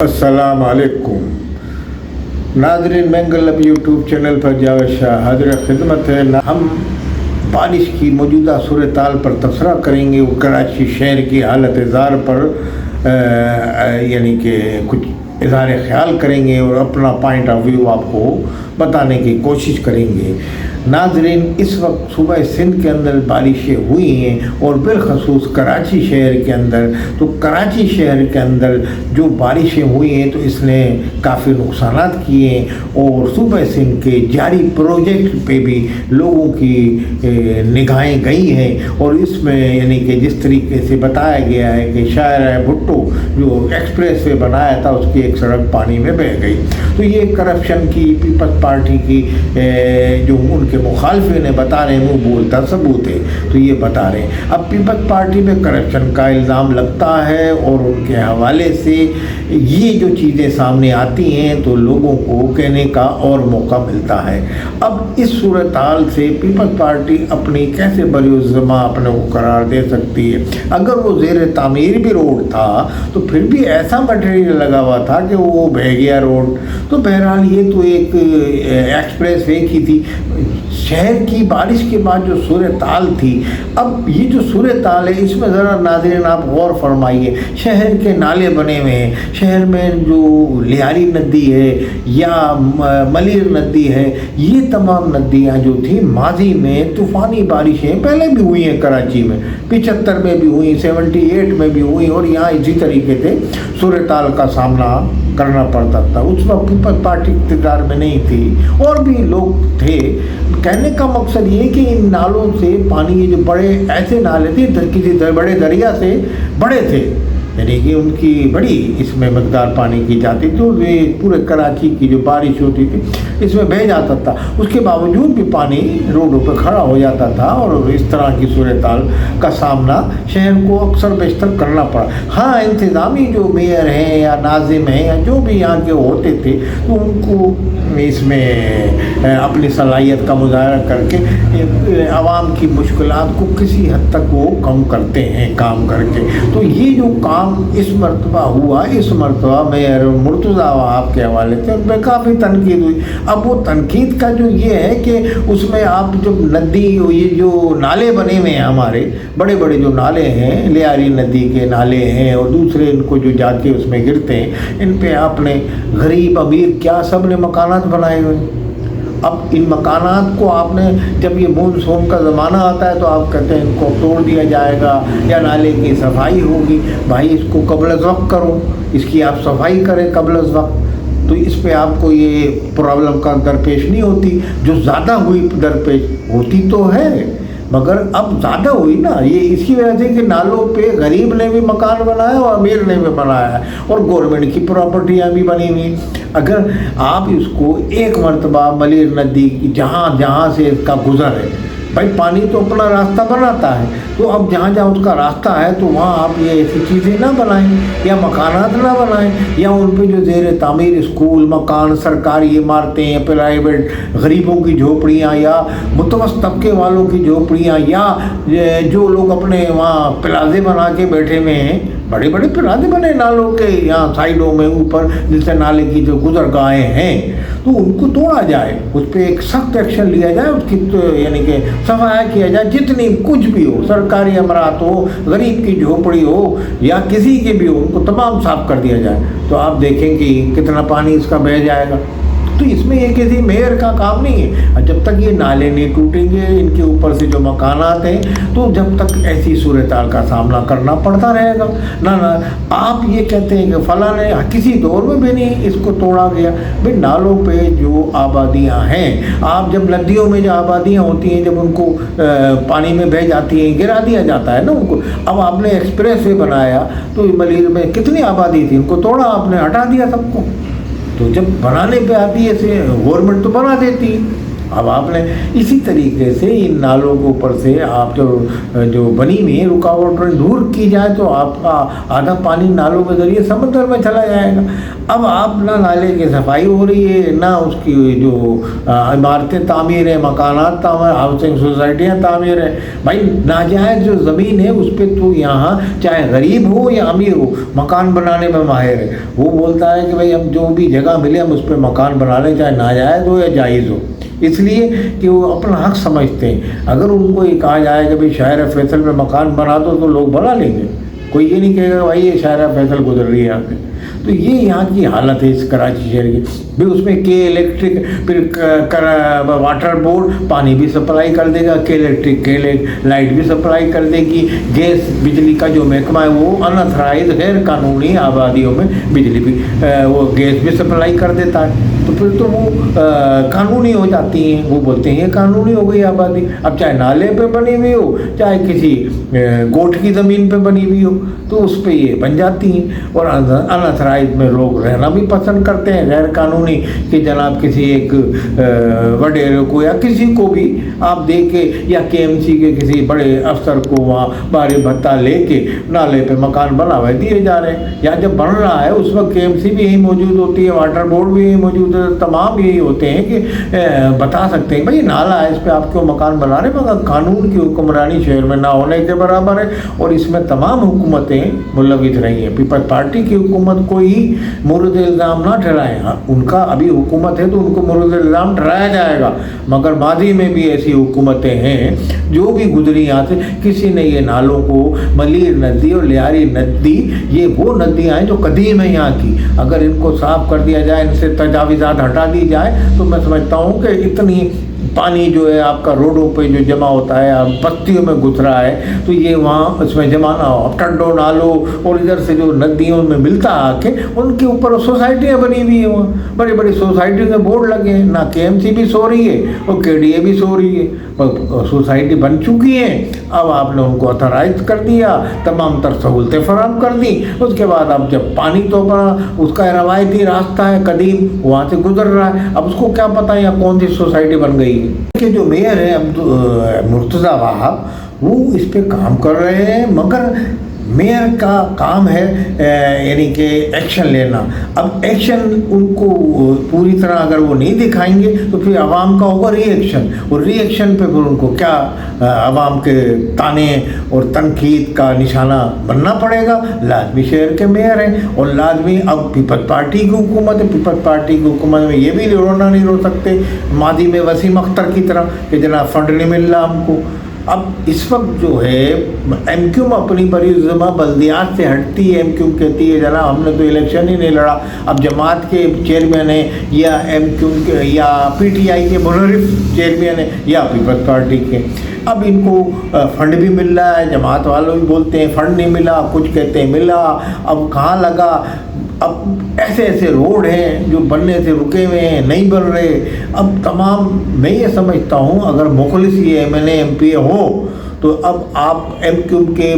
अस्सलाम वालेकुम नाज़रीन, मैंगल यूट्यूब चैनल पर जावेद शाह हाज़िर खिदमत है। हम बारिश की मौजूदा सूरत हाल पर तबसरा करेंगे और कराची शहर की हालत ज़ार पर यानी कि कुछ इज़हार ख्याल करेंगे और अपना पॉइंट ऑफ व्यू आपको बताने की कोशिश करेंगे। नाज़रीन, इस वक्त सुबह सिंध के अंदर बारिशें हुई हैं और बिलखसूस कराची शहर के अंदर। तो कराची शहर के अंदर जो बारिशें हुई हैं तो इसने काफ़ी नुकसानात किए हैं और सुबह सिंध के जारी प्रोजेक्ट पे भी लोगों की निगाहें गई हैं और इसमें यानी कि जिस तरीके से बताया गया है कि शायर भुट्टो जो एक्सप्रेस वे बनाया था उसकी एक सड़क पानी में बह गई। तो ये करप्शन की पीपल्स पार्टी की जो उनके मुखालफे ने बता रहे हैं, मुँह बोलता सबूत है, तो ये बता रहे हैं। अब पीपल्स पार्टी में करप्शन का इल्ज़ाम लगता है और उनके हवाले से ये जो चीज़ें सामने आती हैं तो लोगों को कहने का और मौका मिलता है। अब इस सूरत हाल से पीपल्स पार्टी अपनी कैसे बरिउज़्ज़मा अपने को करार दे सकती है? अगर वो ज़ेर तामीर भी रोड था तो फिर भी ऐसा मटेरियल लगा हुआ था कि वो बह गया रोड। तो बहरहाल ये तो एक एक्सप्रेस वे की थी। शहर की बारिश के बाद जो सूरत हाल थी, अब ये जो सूरत हाल है इसमें ज़रा नाज़रीन आप गौर फरमाइए। शहर के नाले बने हुए हैं, शहर में जो लियारी नदी है या मलिर नदी है, ये तमाम नदियाँ जो थी माजी में तूफ़ानी बारिशें पहले भी हुई हैं कराची में, 75 में भी हुई, 78 में भी हुई और यहाँ इसी तरीके से सूरत हाल का सामना करना पड़ता था। उस वक्त पीपल्स पार्टी इक़्तिदार में नहीं थी और भी लोग थे। कहने का मकसद ये कि इन नालों से पानी, ये जो बड़े ऐसे नाले थे किसी बड़े दरिया से बड़े थे, यानी कि उनकी बड़ी इसमें मकदार पानी की जाती थी और ये पूरे कराची की जो बारिश होती थी इसमें बह जाता था। उसके बावजूद भी पानी रोडों पर खड़ा हो जाता था और इस तरह की सूरत हाल का सामना शहर को अक्सर बेशतर करना पड़ा। हाँ, इंतज़ामी जो मेयर हैं या नाज़िम हैं या जो भी यहाँ के होते थे तो उनको इसमें अपनी सलाहियत का मुजाहरा करके आवाम की मुश्किलात को किसी हद तक वो कम करते हैं काम करके। तो ये जो काम इस मरतबा हुआ, इस मरतबा मेयर मुर्तज़ा वहाब के हवाले से उन पर काफ़ी तनकीद हुई। अब वो तनकीद का जो ये है कि उसमें आप जब नदी, ये जो नाले बने हुए हैं हमारे बड़े बड़े जो नाले हैं, लियारी नदी के नाले हैं और दूसरे इनको जो जाके उसमें गिरते हैं, इन पे आपने गरीब अमीर क्या सब ने मकानात बनाए हुए। अब इन मकानात को आपने जब ये मानसून का ज़माना आता है तो आप कहते हैं इनको तोड़ दिया जाएगा या नाले की सफाई होगी। भाई इसको क़ब्ल अज़ वक्त करो, इसकी आप सफाई करें क़ब्ल अज़ वक्त, तो इस पे आपको ये प्रॉब्लम का दरपेश नहीं होती। जो ज़्यादा हुई दरपेश होती तो है मगर अब ज़्यादा हुई ना, ये इसी वजह से कि नालों पे गरीब ने भी मकान बनाया और अमीर ने भी बनाया है और गवर्नमेंट की प्रॉपर्टियाँ भी बनी हुई। अगर आप इसको एक मरतबा मलिर नदी की जहाँ से इसका गुज़र है, भाई पानी तो अपना रास्ता बनाता है, तो अब जहाँ जहाँ उसका रास्ता है तो वहाँ आप ये ऐसी चीज़ें ना बनाएं या मकानात ना बनाएं या उन पे जो ज़ेर तामीर स्कूल, मकान, सरकारी इमारतें, प्राइवेट गरीबों की झोपड़ियाँ या मुतवस्सित तबके वालों की झोपड़ियाँ या जो लोग अपने वहाँ प्लाजे बना के बैठे हुए हैं, बड़े बड़े प्लाजे बने नालों के यहाँ साइडों में ऊपर, जिससे नाले की जो गुजरगाहें हैं तो उनको तोड़ा जाए, उस पर एक सख्त एक्शन लिया जाए, उसकी तो यानी कि सफाया किया जाए। जितनी कुछ भी हो, सरकारी इमारत हो, गरीब की झोपड़ी हो या किसी की भी हो, उनको तमाम साफ कर दिया जाए। तो आप देखें कि कितना पानी इसका बह जाएगा। तो इसमें ये किसी मेयर का काम नहीं है। जब तक ये नाले नहीं टूटेंगे, इनके ऊपर से जो मकानात हैं, तो जब तक ऐसी सूरत हाल का सामना करना पड़ता रहेगा। ना आप ये कहते हैं कि फलां ने किसी दौर में भी नहीं इसको तोड़ा गया। भाई नालों पे जो आबादियाँ हैं, आप जब नदियों में जो आबादियाँ होती हैं, जब उनको पानी में बह जाती हैं, गिरा दिया जाता है ना उनको। अब आपने एक्सप्रेस वे बनाया तो मलिर में कितनी आबादी थी, उनको तोड़ा आपने, हटा दिया सबको। तो जब बनाने पे आती है ऐसे गवर्नमेंट तो बना देती है, अब आपने इसी तरीके से इन नालों के ऊपर से आप जो बनी हुई रुकावटें दूर की जाए तो आपका आधा पानी नालों के ज़रिए समंदर में चला जाएगा। अब आप ना नाले की सफाई हो रही है, ना उसकी जो इमारतें तामीर है, मकानात तामीर, हाउसिंग सोसाइटियाँ तामीर है। भाई नाजायज़ जो ज़मीन है उस पर तो यहाँ चाहे गरीब हो या अमीर हो मकान बनाने में माहिर है। वो बोलता है कि भाई हम जो भी जगह मिले हम उस पर मकान बना लें, चाहे नाजायज़ हो या जायज़ हो, इसलिए कि वो अपना हक समझते हैं। अगर उनको ये कहा जाए कि भाई शायर फैसल में मकान बना दो तो लोग बना लेंगे, कोई ये नहीं कहेगा भाई ये शायर फैसल गुजर रही है यहाँ पे। तो ये यहाँ की हालत है इस कराची शहर की। भी उसमें के इलेक्ट्रिक फिर वाटर बोर्ड पानी भी सप्लाई कर देगा, के इलेक्ट्रिक के लाइट भी सप्लाई कर देगी, गैस बिजली का जो महकमा है वो अनऑथराइज गैर कानूनी आबादियों में बिजली भी वो गैस भी सप्लाई कर देता है। तो फिर तो वो कानूनी हो जाती हैं, वो बोलते हैं कानूनी हो गई आबादी। अब चाहे नाले पे बनी हुई हो चाहे किसी गोठ की ज़मीन पे बनी हुई हो तो उस पे ये बन जाती हैं। और अनऑथराइज में लोग रहना भी पसंद करते हैं, गैर कानूनी, कि जनाब किसी एक वडेरे को या किसी को भी आप दे के या KMC के किसी बड़े अफसर को वहाँ बारी भत्ता लेके नाले पे मकान बनावे दिए जा रहे हैं। या जब बन रहा है उस वक्त KMC भी यही मौजूद होती है, वाटर बोर्ड भी यही मौजूद है, तमाम यही होते हैं कि बता सकते हैं भाई नाला है इस पर आप क्यों मकान बना रहे, मगर कानून की हुक्मरानी शहर में ना होने के बराबर है। और इसमें तमाम हुकूमतें मुलविस रही हैं। पीपल्स पार्टी की हुकूमत को ही मुर्द इल्ज़ाम ना ठहराएं। हाँ, उनका अभी हुकूमत है तो उनको मुर्द इल्ज़ाम ठहराया जाएगा, मगर माजी में भी ऐसी हुकूमतें हैं जो भी गुजरी यहाँ से, किसी ने ये नालों को मलीर नदी और लियारी नदी, ये वो नदियाँ हैं जो कदीम है यहाँ की, अगर इनको साफ़ कर दिया जाए, इनसे तजावीज़ात हटा दी जाए तो मैं समझता हूँ कि इतनी पानी जो है आपका रोडों पे जो जमा होता है, आप बस्तियों में घुस रहा है तो ये वहाँ इसमें जमा ना हो। अब टड्डो नालों और इधर से जो नदियों में मिलता आके उनके ऊपर सोसाइटियाँ बनी हुई हैं, वहाँ बड़ी बड़ी सोसाइटियों के बोर्ड लगे हैं, ना KMC भी सो रही है और KDA भी सो रही है, सोसाइटी बन चुकी है। अब आपने उनको ऑथराइज कर दिया, तमाम तर सहूलतें फराहम कर दी। उसके बाद अब जब पानी तो अपना उसका रवायती रास्ता है कदीम, वहाँ से गुजर रहा है, अब उसको क्या पता है यहाँ कौन सी सोसाइटी बन गई है। कि जो मेयर है मुर्तज़ा वहाब वो इस पे काम कर रहे हैं, मगर मेयर का काम है यानी कि एक्शन लेना। अब एक्शन उनको पूरी तरह अगर वो नहीं दिखाएंगे तो फिर आवाम का होगा रिएक्शन, और रिएक्शन पे फिर उनको क्या आवाम के ताने और तनकीद का निशाना बनना पड़ेगा। लाजमी शहर के मेयर हैं और लाजमी अब पीपल्स पार्टी की हुकूमत है। पीपल्स पार्टी की हुकूमत में ये भी रोना नहीं रो सकते मादी में वसीम अख्तर की तरह कि जनाब फंड नहीं मिल रहा हमको। अब इस वक्त जो है MQ अपनी बड़ी ज़िम्मा बल्दियात से हटती है। MQ कहती है जनाब हमने तो इलेक्शन ही नहीं लड़ा। अब जमात के चेयरमैन है या MQ के या PTI के मुनरिफ चेयरमैन है या पीपल्स पार्टी के, अब इनको फंड भी मिल रहा है, जमात वालों भी बोलते हैं फंड नहीं मिला, कुछ कहते हैं मिला, अब कहाँ लगा। अब ऐसे ऐसे रोड हैं जो बनने से रुके हुए हैं, नहीं बन रहे। अब तमाम मैं ये समझता हूँ अगर मुखलिस ये MNA MPA हो तो अब आप MQ के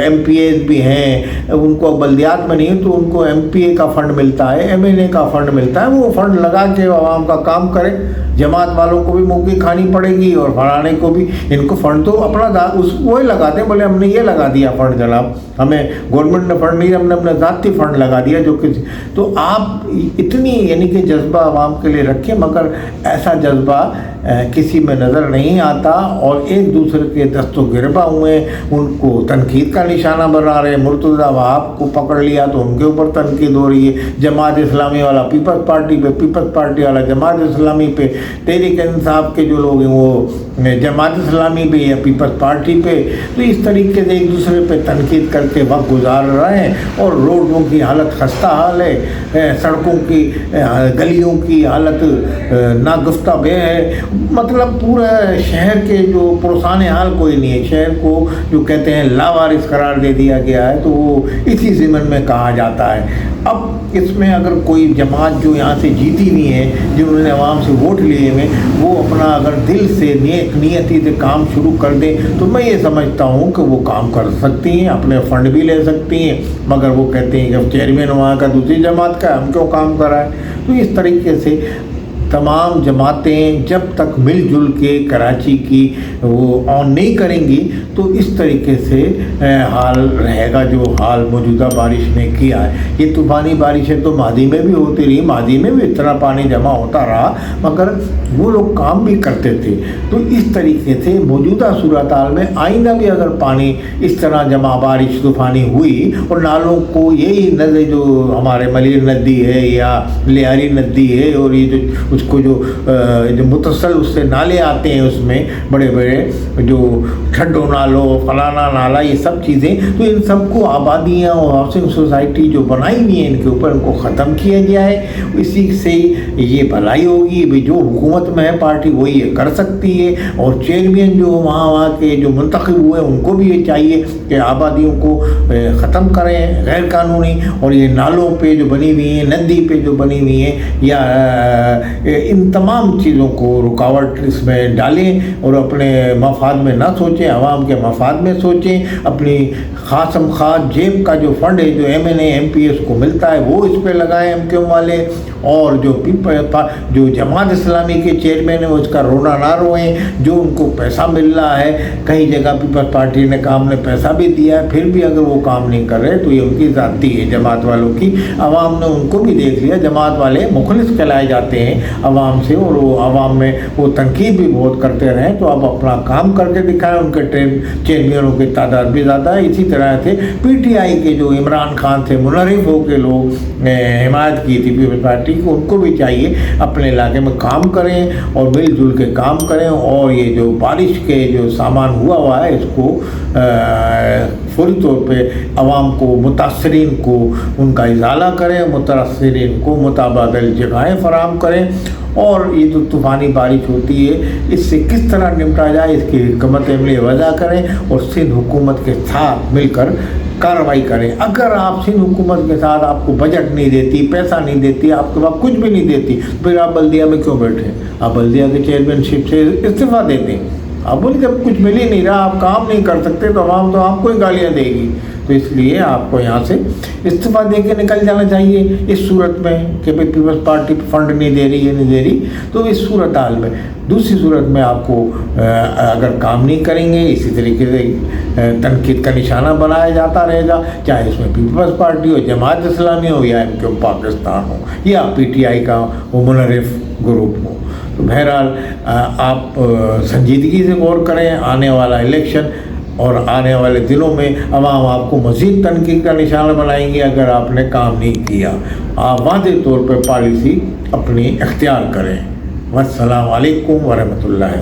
MPAs भी हैं, उनको बल्दियात में नहीं तो उनको MPA का फ़ंड मिलता है, MNA का फ़ंड मिलता है, वो फ़ंड लगा के आवाम का काम करें। जमात वालों को भी मुँह की खानी पड़ेगी और फलाने को भी। इनको फ़ंड तो अपना उस वही लगाते हैं, बोले हमने ये लगा दिया फ़ंड जनाब, हमें गवर्नमेंट ने फ़ंड नहीं, हमने अपना ज़ाती फ़ंड लगा दिया जो किसी। तो आप इतनी यानी कि जज्बा आवाम के लिए रखें, मगर ऐसा जज्बा किसी में नज़र नहीं आता और एक दूसरे के दस्तों गिरबा हुए उनको तनकीद का निशाना बना रहे। मुर्तज़ा वहाब को पकड़ लिया तो उनके ऊपर तनकीद हो रही है, जमात इस्लामी वाला पीपल्स पार्टी पे, पीपल्स पार्टी वाला जमात इस्लामी पे, तहरीक इंसाफ के जो लोग हैं वो जमात इस्लामी पे या पीपल्स पार्टी पे। तो इस तरीके से एक दूसरे पे तनकीद करके वक्त गुजार रहे हैं और रोडों की हालत खस्ता हाल है, सड़कों की गलियों की हालत नागुफ्ता बे है। मतलब पूरा शहर के जो पुरसान हाल कोई नहीं है, शहर को जो कहते हैं लावारिस करार दे दिया गया है, तो वो इसी ज़िमन में कहा जाता है। अब इसमें अगर कोई जमात जो यहाँ से जीती नहीं है, जिन्होंने आवाम से वोट लिए हुए, वो अपना अगर दिल से नियति से काम शुरू कर दें तो मैं ये समझता हूँ कि वो काम कर सकती हैं, अपने फ़ंड भी ले सकती हैं। मगर वो कहते हैं कि अब चेयरमैन वहाँ का दूसरी जमात का, हम क्यों काम कराएं। तो इस तरीके से तमाम जमातें जब तक मिलजुल के कराची की वो ऑन नहीं करेंगी तो इस तरीके से हाल रहेगा जो हाल मौजूदा बारिश ने किया है। ये तूफ़ानी बारिशें तो मादी में भी होती रही, मादी में भी इतना पानी जमा होता रहा, मगर वो लोग काम भी करते थे। तो इस तरीके से मौजूदा सूरत हाल में आइंदा भी अगर पानी इस तरह जमा बारिश तूफ़ानी हुई और नालों को यही नदी जो हमारे मलिर नदी है या लियारी नदी है और ये जो उसको जो मुतसल उससे नाले आते हैं उसमें बड़े बड़े जो ठड्डो नालो फलाना नाला ये सब चीज़ें, तो इन सबको आबादियाँ और हाउसिंग सोसाइटी जो बनाई हुई है इनके ऊपर इनको ख़त्म किया गया है। इसी से ये भलाई होगी। भी जो हुकूमत में है पार्टी वही ये कर सकती है और चेयरमैन जो वहाँ के जो मुंतखब हुए उनको भी ये चाहिए कि आबादियों को ख़त्म करें गैर कानूनी, और ये नालों पे जो बनी हुई है नदी पे जो बनी हुई है या इन तमाम चीज़ों को रुकावट इसमें डालें और अपने मफाद में ना सोचें, आवाम के मफाद में सोचें। अपनी खासम खास जेब का जो फंड है जो MNA MPS को मिलता है वो इस पर लगाएं MQM वाले, और जो जमात इस्लामी के चेयरमैन है उसका रोना ना रोएं। जो उनको पैसा मिल रहा है कई जगह पीपल्स पार्टी ने काम ने पैसा भी दिया है, फिर भी अगर वो काम नहीं कर रहे तो ये उनकी ज़ाती है जमात वालों की। आवाम ने उनको भी देख लिया, जमात वाले मुखलिस कहलाए जाते हैं आवाम से और वो आवाम में वो तनकीद भी बहुत करते रहे। तो अब अपना काम करके दिखाएं। उनके चेयरमैनों की तादाद भी ज़्यादा है। इसी तरह से PTI के जो इमरान खान थे मुनरिफ हो के लोग हिमायत की थी पीपल्स पार्टी को, उनको भी चाहिए अपने इलाके में काम करें और मिलजुल के काम करें और ये जो बारिश के जो सामान हुआ है इसको फौरी तौर पे आवाम को मुतासरीन को उनका इजाला करें, मुतासरीन को मुताबादिल जगहें फराहम करें। और ये जो तूफ़ानी बारिश होती है इससे किस तरह निपटा जाए इसकी हिकमत अमली वज़ा करें और सिंध हुकूमत के साथ मिलकर कार्रवाई करें। अगर आप सिंध हुकूमत के साथ आपको बजट नहीं देती, पैसा नहीं देती, आपके पास कुछ भी नहीं देती, फिर आप बल्दिया में क्यों बैठे? आप बल्दिया के चेयरमैनशिप से इस्तीफ़ा दे दें। आप बोले जब कुछ मिल ही नहीं रहा, आप काम नहीं कर सकते तो आवाम तो आपको ही गालियाँ देगी। तो इसलिए आपको यहाँ से इस्तीफ़ा दे के निकल जाना चाहिए। इस सूरत में कि भाई पीपल्स पार्टी फंड नहीं दे रही, ये नहीं दे रही, तो इस सूरत हाल में दूसरी सूरत में आपको अगर काम नहीं करेंगे इसी तरीके से तनकीद का निशाना बनाया जाता रहेगा, चाहे इसमें पीपल्स पार्टी हो, जमात इस्लामी हो या MQM पाकिस्तान हो या PTI का वो मुनरिफ ग्रुप हो। तो बहरहाल आप संजीदगी से गौर करें। आने वाला इलेक्शन और आने वाले दिनों में अवाम आपको मज़ीद तनकीद का निशाना बनाएंगे अगर आपने काम नहीं किया। आप वादे तौर पर पॉलिसी अपनी इख्तियार करें। वस्सलाम अलैकुम वरहमतुल्लाहि।